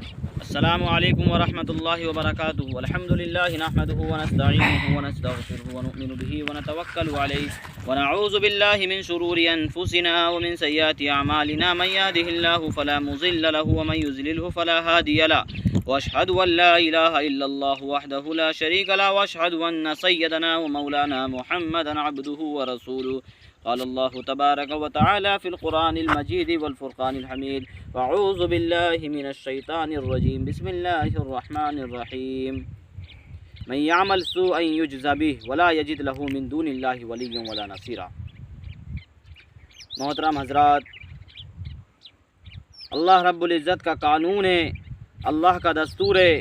السلام علیکم ورحمۃ اللہ وبرکاتہ الحمد للہ نحمده ونستعینه ونستغفره ونؤمن به ونتوکل علیہ ونعوذ باللہ من شرور انفسنا ومن سیئات اعمالنا من يهده الله فلا مضل له ومن يضلل فلا هادي له واشهد ان لا اله الا الله وحده لا شريك له واشهد ان سيدنا ومولانا محمدا عبده ورسوله قال الله تبارك وتعالى في القرآن المجيد والفرقان الحميد وأعوذ بالله من الشيطان الرجيم بسم الله الرحمن الرحيم من يعمل سوءا يجزى به ولا يجد له من دون الله وليا ولا نصيرا۔ محترم حضرات، اللہ رب العزت کا قانون ہے، اللہ کا دستور ہے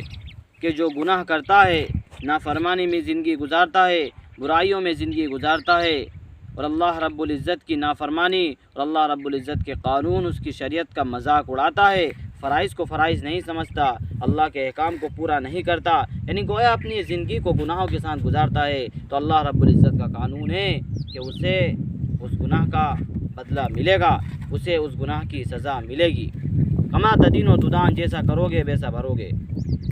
کہ جو گناہ کرتا ہے، نافرمانی میں زندگی گزارتا ہے، برائیوں میں زندگی گزارتا ہے اور اللہ رب العزت کی نافرمانی اور اللہ رب العزت کے قانون، اس کی شریعت کا مذاق اڑاتا ہے، فرائض کو فرائض نہیں سمجھتا، اللہ کے احکام کو پورا نہیں کرتا، یعنی گویا اپنی زندگی کو گناہوں کے ساتھ گزارتا ہے، تو اللہ رب العزت کا قانون ہے کہ اسے اس گناہ کا بدلہ ملے گا، اسے اس گناہ کی سزا ملے گی۔ کما تدین و تدان، جیسا کرو گے ویسا بھرو گے۔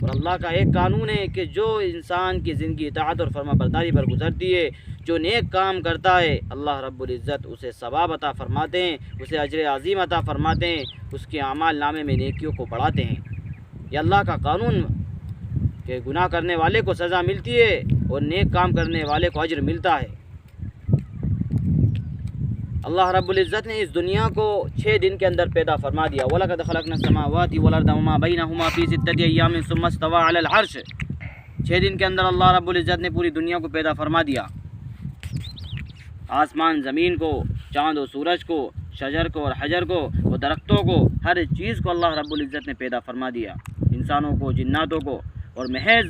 اور اللہ کا ایک قانون ہے کہ جو انسان کی زندگی اطاعت اور فرما برداری پر گزرتی ہے، جو نیک کام کرتا ہے، اللہ رب العزت اسے ثواب عطا فرماتے ہیں، اسے اجر عظیم عطا فرماتے ہیں، اس کے اعمال نامے میں نیکیوں کو بڑھاتے ہیں۔ یہ اللہ کا قانون کہ گناہ کرنے والے کو سزا ملتی ہے اور نیک کام کرنے والے کو اجر ملتا ہے۔ اللہ رب العزت نے اس دنیا کو 6 دن کے اندر پیدا فرما دیا۔ وَلَقَدْ خَلَقْنَا السَّمَاوَاتِ وَالْأَرْضَ وَمَا بَيْنَهُمَا فِي 6 أَيَّامٍ ثُمَّ اسْتَوَىٰ عَلَى الْعَرْشِ۔ 6 دن کے اندر اللہ رب العزت نے پوری دنیا کو پیدا فرما دیا، آسمان زمین کو، چاند و سورج کو، شجر کو اور حجر کو اور درختوں کو، ہر چیز کو اللہ رب العزت نے پیدا فرما دیا، انسانوں کو، جناتوں کو۔ اور محض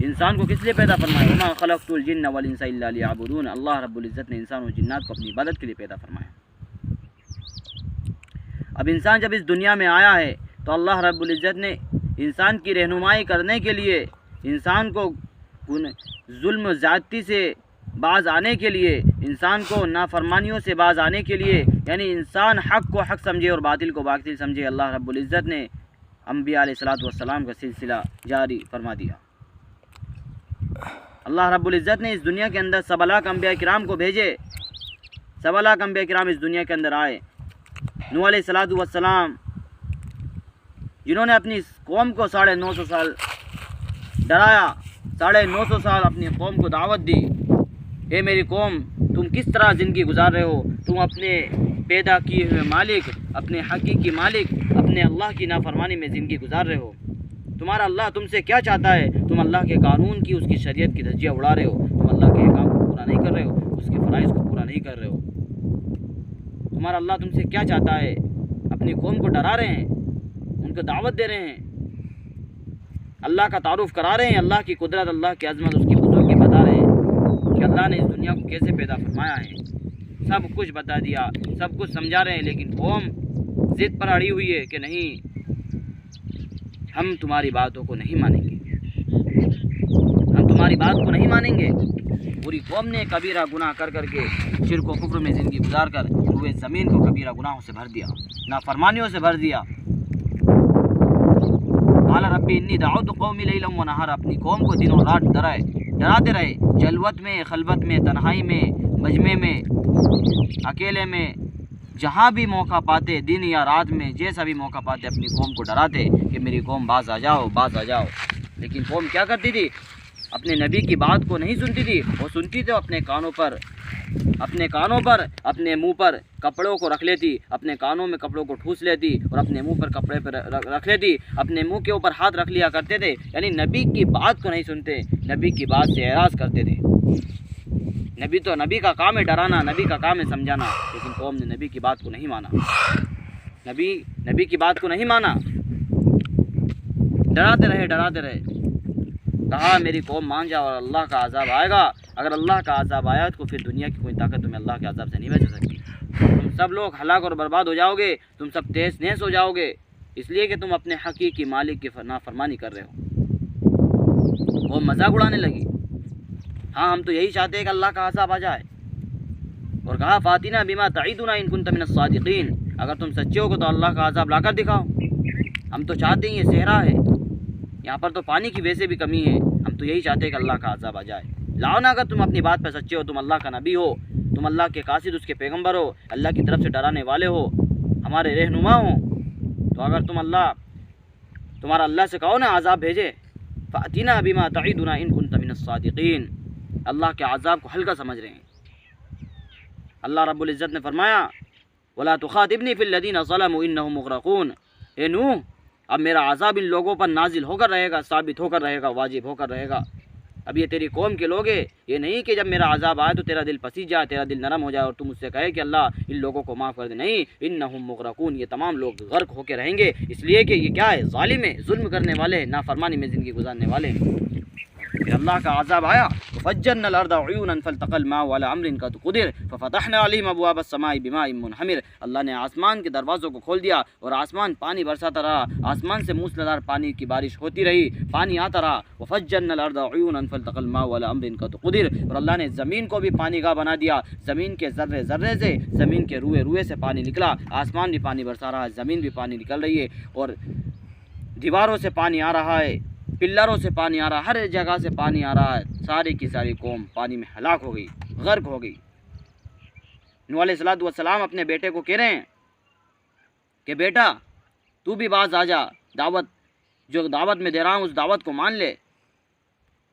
انسان کو کس لیے پیدا فرمایا؟ وَمَا خَلَقْتُ الْجِنَّ وَالْإِنسَ إِلَّا لِيَعْبُدُونَ۔ اللہ رب العزت نے انسان و جنات کو اپنی عبادت کے لیے پیدا فرمایا۔ اب انسان جب اس دنیا میں آیا ہے تو اللہ رب العزت نے انسان کی رہنمائی کرنے کے لیے، انسان کو ظلم و زیادتی سے باز آنے کے لیے، انسان کو نافرمانیوں سے باز آنے کے لیے، یعنی انسان حق کو حق سمجھے اور باطل کو باطل سمجھے، اللہ رب العزت نے انبیاء علیہ السلام کا سلسلہ جاری فرما دیا۔ اللہ رب العزت نے اس دنیا کے اندر 7 لاکھ انبیاء کرام کو بھیجے، 7 لاکھ انبیاء کرام اس دنیا کے اندر آئے۔ نوح علیہ السلام جنہوں نے اپنی قوم کو 950 سال ڈرایا، 950 سال اپنی قوم کو دعوت دی، اے میری قوم، تم کس طرح زندگی گزار رہے ہو؟ تم اپنے پیدا کیے ہوئے مالک، اپنے حقیقی مالک، اپنے اللہ کی نافرمانی میں زندگی گزار رہے ہو۔ تمہارا اللہ تم سے کیا چاہتا ہے؟ تم اللہ کے قانون کی، اس کی شریعت کی دھجیاں اڑا رہے ہو، تم اللہ کے احکام کو پورا نہیں کر رہے ہو، اس کے فرائض کو پورا نہیں کر رہے ہو۔ تمہارا اللہ تم سے کیا چاہتا ہے؟ اپنی قوم کو ڈرا رہے ہیں، ان کو دعوت دے رہے ہیں، اللہ کا تعارف کرا رہے ہیں، اللہ کی قدرت، اللہ کی عظمت، اس کی بزرگی بتا رہے ہیں کہ اللہ نے اس دنیا کو کیسے پیدا فرمایا ہے۔ سب کچھ بتا دیا، سب کچھ سمجھا رہے ہیں، لیکن قوم ضد پر اڑی ہوئی ہے کہ نہیں، ہم تمہاری باتوں کو نہیں مانیں گے، ہم تمہاری بات کو نہیں مانیں گے۔ پوری قوم نے کبیرہ گناہ کر کر کے، شرک و کفر میں زندگی گزار کر روئے زمین کو کبیرہ گناہوں سے بھر دیا، نافرمانیوں سے بھر دیا۔ قال ربی انی دعوت قومی لیلا و نہارا، اپنی قوم کو دن و رات ڈراتے رہے، جلوت میں، خلوت میں، تنہائی میں، مجمع میں، اکیلے میں، جہاں بھی موقع پاتے، دن یا رات میں، جیسا بھی موقع پاتے اپنی قوم کو ڈراتے کہ میری قوم باز آ جاؤ، باز آ جاؤ۔ لیکن قوم کیا کرتی تھی؟ اپنے نبی کی بات کو نہیں سنتی تھی، وہ سنتی تھی اپنے کانوں پر، اپنے منہ پر کپڑوں کو رکھ لیتی، اپنے کانوں میں کپڑوں کو ٹھوس لیتی اور اپنے منہ پر کپڑے پر رکھ لیتی، اپنے منہ کے اوپر ہاتھ رکھ لیا کرتے تھے، یعنی نبی کی بات کو نہیں سنتے، نبی کی بات سے اعراض کرتے تھے۔ نبی کا کام ہے ڈرانا، نبی کا کام ہے سمجھانا، لیکن قوم نے نبی کی بات کو نہیں مانا، نبی کی بات کو نہیں مانا، ڈراتے رہے، کہا میری قوم مان جاؤ اور اللہ کا عذاب آئے گا۔ اگر اللہ کا عذاب آیا تو پھر دنیا کی کوئی طاقت تمہیں اللہ کے عذاب سے نہیں بچا سکتی، تم سب لوگ ہلاک اور برباد ہو جاؤ گے، تم سب تہس نہس ہو جاؤ گے، اس لیے کہ تم اپنے حقیقی مالک کی نافرمانی کر رہے ہو۔ وہ مذاق اڑانے لگی، ہاں ہم تو یہی چاہتے ہیں کہ اللہ کا عذاب آ جائے، اور کہا فاتنا بما تعیدنا ان کنت من الصادقین، اگر تم سچے ہو تو اللہ کا عذاب لا کر دکھاؤ۔ ہم تو چاہتے ہیں یہ صحرا ہے، یہاں پر تو پانی کی ویسے بھی کمی ہے، ہم تو یہی چاہتے ہیں کہ اللہ کا عذاب آ جائے۔ لاؤ نا، اگر تم اپنی بات پہ سچے ہو، تم اللہ کا نبی ہو، تم اللہ کے قاصد اس کے پیغمبر ہو، اللہ کی طرف سے ڈرانے والے ہو، ہمارے رہنما ہو، تو اگر تمہارا اللہ سے کہو نا عذاب بھیجے، فَأْتِنَا بِمَا تَعِدُنَا إِن كُنتَ مِنَ الصَّادِقِينَ۔ اللہ کے عذاب کو ہلکا سمجھ رہے ہیں۔ اللہ رب العزت نے فرمایا وَلَا تُخَاطِبْنِي فِي الَّذِينَ ظَلَمُوا إِنَّهُمْ مُغْرَقُونَ۔ اے نوح، اب میرا عذاب ان لوگوں پر نازل ہو کر رہے گا، ثابت ہو کر رہے گا، واجب ہو کر رہے گا۔ اب یہ تیری قوم کے لوگ ہیں، یہ نہیں کہ جب میرا عذاب آئے تو تیرا دل پسی جائے، تیرا دل نرم ہو جائے اور تم اس سے کہے کہ اللہ ان لوگوں کو معاف کر دے۔ نہیں، انہم مغرقون، یہ تمام لوگ غرق ہو کے رہیں گے، اس لیے کہ یہ کیا ہے، ظالم ہے، ظلم کرنے والے ہیں، نافرمانی میں زندگی گزارنے والے ہیں۔ پھر اللہ کا عذاب آیا، فجرنا الارض عیونا فالتقى الماء على امر قد قدر ففتحنا عليهم ابواب السماء بماء منهمر۔ اللہ نے آسمان کے دروازوں کو کھول دیا اور آسمان پانی برساتا رہا، آسمان سے موسلادھار پانی کی بارش ہوتی رہی، پانی آتا رہا۔ وفجرنا الارض عیونا فالتقى الماء على امر قد قدر، اور اللہ نے زمین کو بھی پانی کا بنا دیا، زمین کے ذرے ذرے سے، زمین کے روئے روئے سے پانی نکلا، آسمان بھی پانی برسا رہا ہے، زمین بھی پانی نکل رہی ہے، اور دیواروں سے پانی آ رہا ہے، پلروں سے پانی آ رہا ہے، ہر جگہ سے پانی آ رہا ہے۔ ساری کی ساری قوم پانی میں ہلاک ہو گئی، غرق ہو گئی۔ نوح علیہ السلام اپنے بیٹے کو کہہ رہے ہیں کہ بیٹا تو بھی باز آ جا، جو دعوت میں دے رہا ہوں اس دعوت کو مان لے،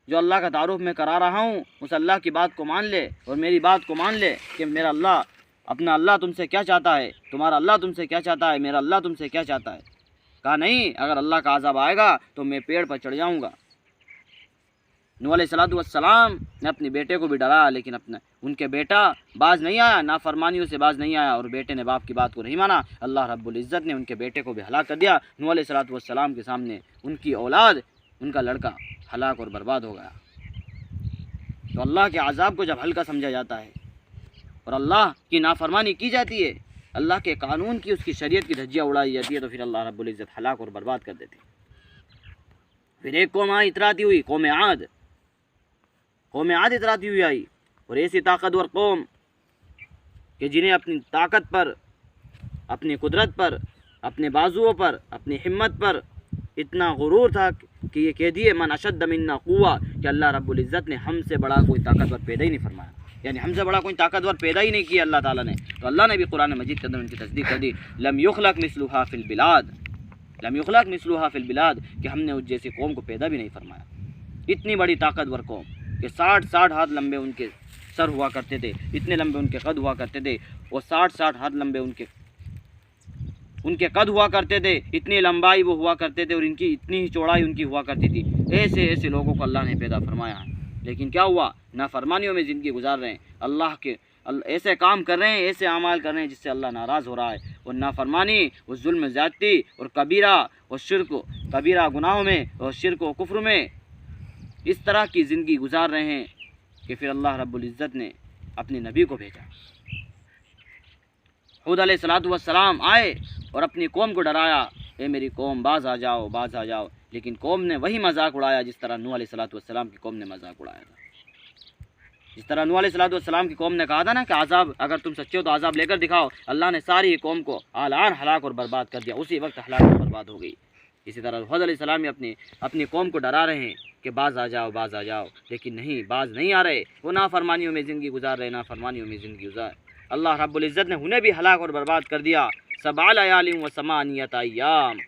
جو اللہ کا تعارف میں کرا رہا ہوں اس اللہ کی بات کو مان لے، اور میری بات کو مان لے کہ میرا اللہ، اپنا اللہ تم سے کیا چاہتا ہے، تمہارا اللہ تم سے کیا چاہتا ہے، میرا اللہ تم سے کیا چاہتا ہے۔ کہا نہیں، اگر اللہ کا عذاب آئے گا تو میں پیڑ پر چڑھ جاؤں گا۔ نوح علیہ السلام نے اپنے بیٹے کو بھی ڈرایا، لیکن ان کے بیٹا باز نہیں آیا، نافرمانیوں سے باز نہیں آیا، اور بیٹے نے باپ کی بات کو نہیں مانا۔ اللہ رب العزت نے ان کے بیٹے کو بھی ہلاک کر دیا۔ نوح علیہ السلام کے سامنے ان کی اولاد، ان کا لڑکا ہلاک اور برباد ہو گیا۔ تو اللہ کے عذاب کو جب ہلکا سمجھا جاتا ہے اور اللہ کی نافرمانی کی جاتی ہے، اللہ کے قانون کی، اس کی شریعت کی دھجیاں اڑائی جاتی ہے، تو پھر اللہ رب العزت ہلاک اور برباد کر دیتے۔ پھر ایک قوم اتراتی ہوئی، قوم عاد اتراتی ہوئی آئی، اور ایسی طاقتور قوم کہ جنہیں اپنی طاقت پر، اپنی قدرت پر، اپنے بازوؤں پر، اپنی ہمت پر اتنا غرور تھا کہ یہ کہہ دیے من اشد منا قوہ، کہ اللہ رب العزت نے ہم سے بڑا کوئی طاقتور پیدا ہی نہیں فرمایا، یعنی ہم سے بڑا کوئی طاقتور پیدا ہی نہیں کیا اللہ تعالیٰ نے۔ تو اللہ نے بھی قرآن مجید کے اندر ان کی تصدیق کر دی، لم یخلق مثلھا فی البلاد، لم یخلق مثلھا فی البلاد، کہ ہم نے اس جیسی قوم کو پیدا بھی نہیں فرمایا۔ اتنی بڑی طاقتور قوم کہ 60 ہاتھ لمبے ان کے سر ہوا کرتے تھے، اتنے لمبے ان کے قد ہوا کرتے تھے، اور 60 ہاتھ لمبے ان کے قد ہوا کرتے تھے، اتنی لمبائی وہ ہوا کرتے تھے، اور ان کی اتنی ہی چوڑائی ان کی ہوا کرتی تھی۔ ایسے لوگوں کو اللہ نے پیدا فرمایا ہے، لیکن کیا ہوا، نافرمانیوں میں زندگی گزار رہے ہیں، اللہ کے ایسے کام کر رہے ہیں، ایسے اعمال کر رہے ہیں جس سے اللہ ناراض ہو رہا ہے، اور نافرمانی، اور ظلم، زیادتی، اور کبیرہ گناہوں میں، اور شرک و کفر میں اس طرح کی زندگی گزار رہے ہیں کہ پھر اللہ رب العزت نے اپنے نبی کو بھیجا۔ ہود علیہ السلام آئے اور اپنی قوم کو ڈرایا، اے میری قوم باز آ جاؤ، باز آ جاؤ، لیکن قوم نے وہی مذاق اڑایا جس طرح نوح علیہ السلام کی قوم نے مذاق اڑایا تھا۔ جس طرح نوح علیہ السلام کی قوم نے کہا تھا نا کہ عذاب، اگر تم سچے ہو تو عذاب لے کر دکھاؤ، اللہ نے ساری قوم کو آن ہلاک اور برباد کر دیا، اسی وقت ہلاک اور برباد ہو گئی۔ اسی طرح ہود علیہ السلام اپنی قوم کو ڈرا رہے ہیں کہ باز آ جاؤ، باز آ جاؤ، لیکن نہیں، باز نہیں آ رہے، وہ نافرمانیوں میں زندگی گزار رہے، نافرمانیوں میں زندگی گزار۔ اللہ رب العزت نے انہیں بھی ہلاک اور برباد کر دیا۔ 7 لیال و 8 ایام،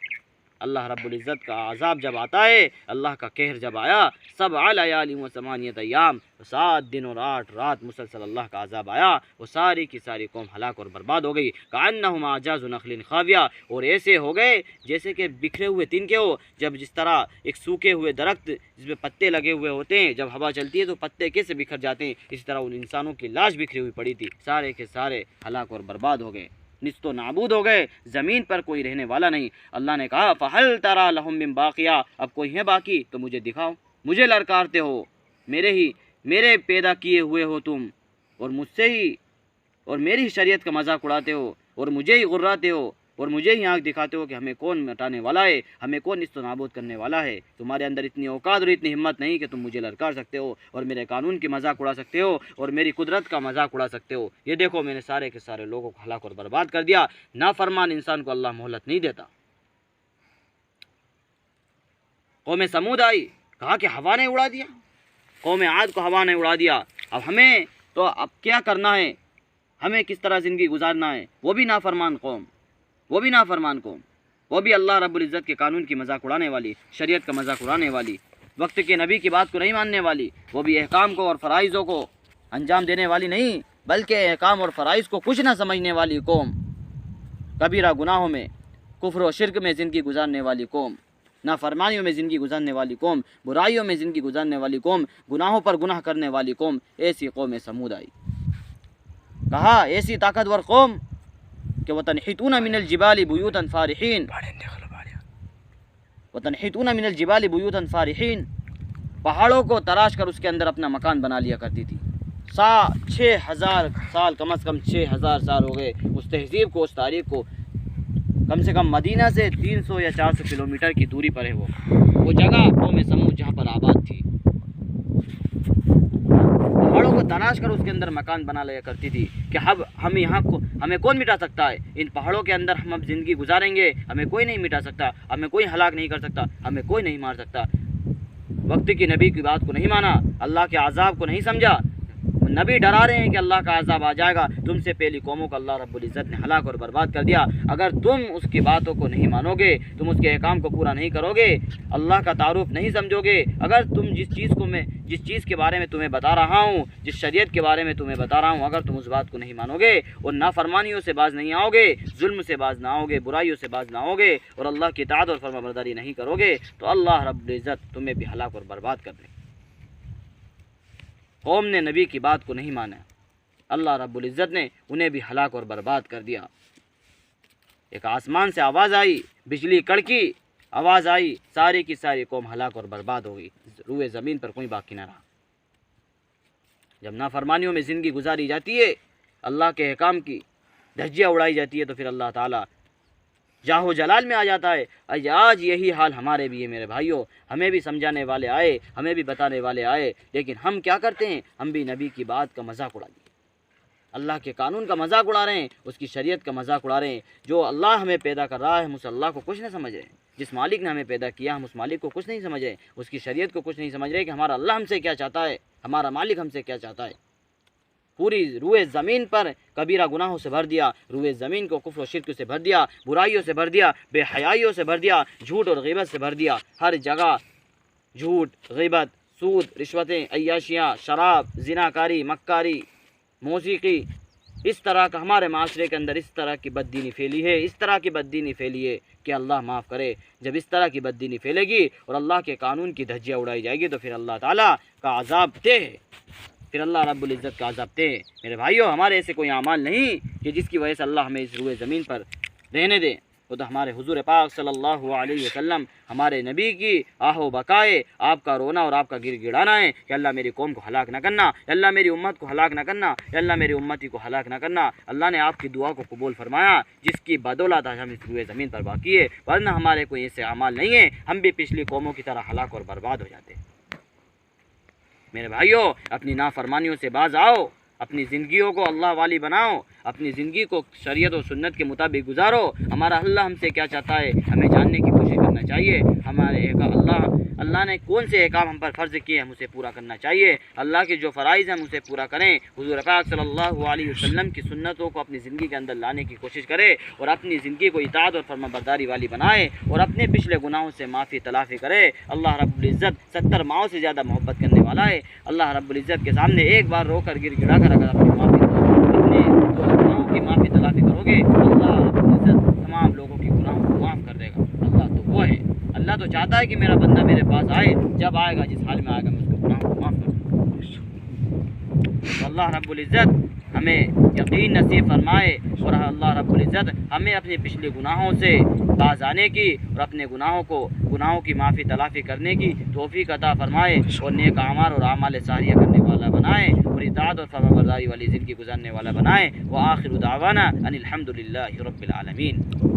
اللہ رب العزت کا عذاب جب آتا ہے، اللہ کا قہر جب آیا، 7 لیال و 8 ایام، 7 دن اور 8 رات مسلسل اللہ کا عذاب آیا، وہ ساری کی ساری قوم ہلاک اور برباد ہو گئی۔ کأنہم اعجاز نخل خاویہ، اور ایسے ہو گئے جیسے کہ بکھرے ہوئے تنکے ہو، جس طرح ایک سوکھے ہوئے درخت جس میں پتے لگے ہوئے ہوتے ہیں، جب ہوا چلتی ہے تو پتے کیسے بکھر جاتے ہیں، اسی طرح ان انسانوں کی لاش بکھری ہوئی پڑی تھی، سارے کے سارے ہلاک اور برباد ہو گئے، نست و نابود ہو گئے، زمین پر کوئی رہنے والا نہیں۔ اللہ نے کہا فَهَلْ تَرَى لَهُم مِّن بَاقِيَةٍ، اب کوئی ہے باقی تو مجھے دکھاؤ، مجھے للکارتے ہو، میرے پیدا کیے ہوئے ہو تم، اور مجھ سے ہی، اور میری شریعت کا مذاق اڑاتے ہو، اور مجھے ہی غراتے ہو، اور مجھے ہی آنکھ دکھاتے ہو کہ ہمیں کون مٹانے والا ہے، ہمیں کون نست و نابود کرنے والا ہے۔ تمہارے اندر اتنی اوقات اور اتنی ہمت نہیں کہ تم مجھے للکار سکتے ہو، اور میرے قانون کی مذاق اڑا سکتے ہو، اور میری قدرت کا مذاق اڑا سکتے ہو۔ یہ دیکھو میں نے سارے کے سارے لوگوں کو ہلاک اور برباد کر دیا۔ نافرمان انسان کو اللہ مہلت نہیں دیتا۔ قوم سمود آئی، کہا کہ ہوا نے اڑا دیا، قوم عاد کو ہوا نے اڑا دیا، اب ہمیں تو اب کیا کرنا ہے، ہمیں کس طرح زندگی گزارنا ہے۔ وہ بھی نافرمان قوم، وہ بھی اللہ رب العزت کے قانون کی مذاق اڑانے والی، شریعت کا مذاق اڑانے والی، وقت کے نبی کی بات کو نہیں ماننے والی، وہ بھی احکام کو اور فرائضوں کو انجام دینے والی نہیں، بلکہ احکام اور فرائض کو کچھ نہ سمجھنے والی قوم، کبیرہ گناہوں میں، کفر و شرک میں زندگی گزارنے والی قوم، نافرمانیوں میں زندگی گزارنے والی قوم، برائیوں میں زندگی گزارنے والی قوم، گناہوں پر گناہ کرنے والی قوم، ایسی قوم سمود آئی۔ کہا ایسی طاقتور قوم کہ وَتَنْحِتُونَ مِنَ الْجِبَالِ بُيُوتًا فَارِحِينَ، وَتَنْحِتُونَ مِنَ الْجِبَالِ بُيُوتًا فَارِحِينَ، پہاڑوں کو تراش کر اس کے اندر اپنا مکان بنا لیا کرتی تھی۔ 6,000 سال، کم از کم 6,000 سال ہو گئے اس تہذیب کو، اس تاریخ کو، کم سے کم مدینہ سے 300 یا 400 کلومیٹر کی دوری پر ہے وہ جگہ قوم سمود جہاں پر آباد تھی، پہاڑوں کو تراش کر اس کے اندر مکان بنا لیا کرتی تھی کہ اب ہم یہاں کو، ہمیں کون مٹا سکتا ہے، ان پہاڑوں کے اندر ہم اب زندگی گزاریں گے، ہمیں کوئی نہیں مٹا سکتا، ہمیں کوئی ہلاک نہیں کر سکتا، ہمیں کوئی نہیں مار سکتا۔ وقت کی نبی کی بات کو نہیں مانا، اللہ کے عذاب کو نہیں سمجھا، نبی ڈرا رہے ہیں کہ اللہ کا عذاب آ جائے گا، تم سے پہلی قوموں کو اللہ رب العزت نے ہلاک اور برباد کر دیا۔ اگر تم اس کی باتوں کو نہیں مانو گے، تم اس کے احکام کو پورا نہیں کرو گے، اللہ کا تعارف نہیں سمجھو گے، اگر تم جس چیز کے بارے میں تمہیں بتا رہا ہوں، جس شریعت کے بارے میں تمہیں بتا رہا ہوں، اگر تم اس بات کو نہیں مانو گے اور نافرمانیوں سے باز نہیں آؤ گے، ظلم سے باز نہ آؤ گے، برائیوں سے باز نہ آؤ گے اور اللہ کی اطاعت اور فرمانبرداری نہیں کرو گے، تو اللہ رب العزت تمہیں بھی ہلاک اور برباد کر دے۔ قوم نے نبی کی بات کو نہیں مانا، اللہ رب العزت نے انہیں بھی ہلاک اور برباد کر دیا۔ ایک آسمان سے آواز آئی، بجلی کڑکی، آواز آئی، ساری کی ساری قوم ہلاک اور برباد ہو گئی، روئے زمین پر کوئی باقی نہ رہا۔ جب نافرمانیوں میں زندگی گزاری جاتی ہے، اللہ کے احکام کی دھجیاں اڑائی جاتی ہے، تو پھر اللہ تعالیٰ جاہو جلال میں آ جاتا ہے۔ آج یہی حال ہمارے بھی ہے میرے بھائیوں، ہمیں بھی سمجھانے والے آئے، ہمیں بھی بتانے والے آئے، لیکن ہم کیا کرتے ہیں، ہم بھی نبی کی بات کا مذاق اڑا دیے، اللہ کے قانون کا مذاق اڑا رہے ہیں، اس کی شریعت کا مذاق اڑا رہے ہیں۔ جو اللہ ہمیں پیدا کر رہا ہے، ہم اس اللہ کو کچھ نہیں سمجھ رہے ہیں، جس مالک نے ہمیں پیدا کیا ہم اس مالک کو کچھ نہیں سمجھ رہے، اس کی شریعت کو کچھ نہیں سمجھ رہے کہ ہمارا اللہ ہم سے کیا چاہتا ہے، ہمارا مالک ہم سے کیا چاہتا ہے۔ پوری روئے زمین پر کبیرہ گناہوں سے بھر دیا، روئے زمین کو کفر و شرک سے بھر دیا، برائیوں سے بھر دیا، بے حیائیوں سے بھر دیا، جھوٹ اور غیبت سے بھر دیا، ہر جگہ جھوٹ، غیبت، سود، رشوتیں، عیاشیاں، شراب، زناکاری، مکاری، موسیقی، اس طرح کا ہمارے معاشرے کے اندر اس طرح کی بددینی پھیلی ہے، اس طرح کی بددینی پھیلی ہے کہ اللہ معاف کرے۔ جب اس طرح کی بددینی پھیلے گی اور اللہ کے قانون کی دھجیاں اڑائی جائے گی تو پھر اللہ تعالیٰ کا عذاب طے ہے، پھر اللہ رب العزت کا عذاب طے ہے۔ میرے بھائیوں، ہمارے ایسے کوئی اعمال نہیں کہ جس کی وجہ سے اللہ ہمیں اس روئے زمین پر رہنے دے، وہ تو ہمارے حضور پاک صلی اللہ علیہ وسلم، ہمارے نبی کی آہ و بکائے، آپ کا رونا اور آپ کا گر گڑانا ہے کہ اللہ میری قوم کو ہلاک نہ کرنا، اللہ میری امت کو ہلاک نہ کرنا، اللہ میری امتی کو ہلاک نہ کرنا۔ اللہ نے آپ کی دعا کو قبول فرمایا، جس کی بدولت آج ہم اس روئے زمین پر باقی ہے، ورنہ ہمارے کوئی ایسے اعمال نہیں ہیں، ہم بھی پچھلی قوموں کی طرح ہلاک اور برباد ہو جاتے۔ میرے بھائیوں، اپنی نافرمانیوں سے باز آؤ، اپنی زندگیوں کو اللہ والی بناؤ، اپنی زندگی کو شریعت و سنت کے مطابق گزارو۔ ہمارا اللہ ہم سے کیا چاہتا ہے ہمیں جاننے کی کوشش کرنا چاہیے، ہمارے اللہ نے کون سے احکام ہم پر فرض کیے ہم اسے پورا کرنا چاہیے، اللہ کے جو فرائض ہیں ہم اسے پورا کریں، حضور پاک صلی اللہ علیہ وسلم کی سنتوں کو اپنی زندگی کے اندر لانے کی کوشش کرے اور اپنی زندگی کو اطاعت اور فرمانبرداری والی بنائے اور اپنے پچھلے گناہوں سے معافی تلافی کرے۔ اللہ رب العزت 70 ماؤں سے زیادہ محبت کرنے والا ہے۔ اللہ رب العزت کے سامنے ایک بار رو کر گر گڑا کر اگر اپنی گناہوں کی معافی تلافی کرو گے، اللہ رب العزت تمام لوگوں کی گناہوں کو معاف کر دے گا۔ اللہ تو وہ ہے، اللہ تو چاہتا ہے کہ میرا بندہ میرے پاس آئے، جب آئے گا، جس حال میں آئے گا، میں اس کے گناہوں کو معاف کر دوں گا۔ اللہ رب العزت ہمیں یقین نصیب فرمائے اور اللہ رب العزت ہمیں اپنے پچھلے گناہوں سے باز آنے کی اور اپنے گناہوں کی معافی تلافی کرنے کی توفیق عطا فرمائے اور نیک اعمال اور اعمال صالحہ کرنے والا بنائے اور اطاعت اور فرمانبرداری والی زندگی گزارنے والا بنائے۔ وآخر دعوانا ان الحمد للہ رب العالمین۔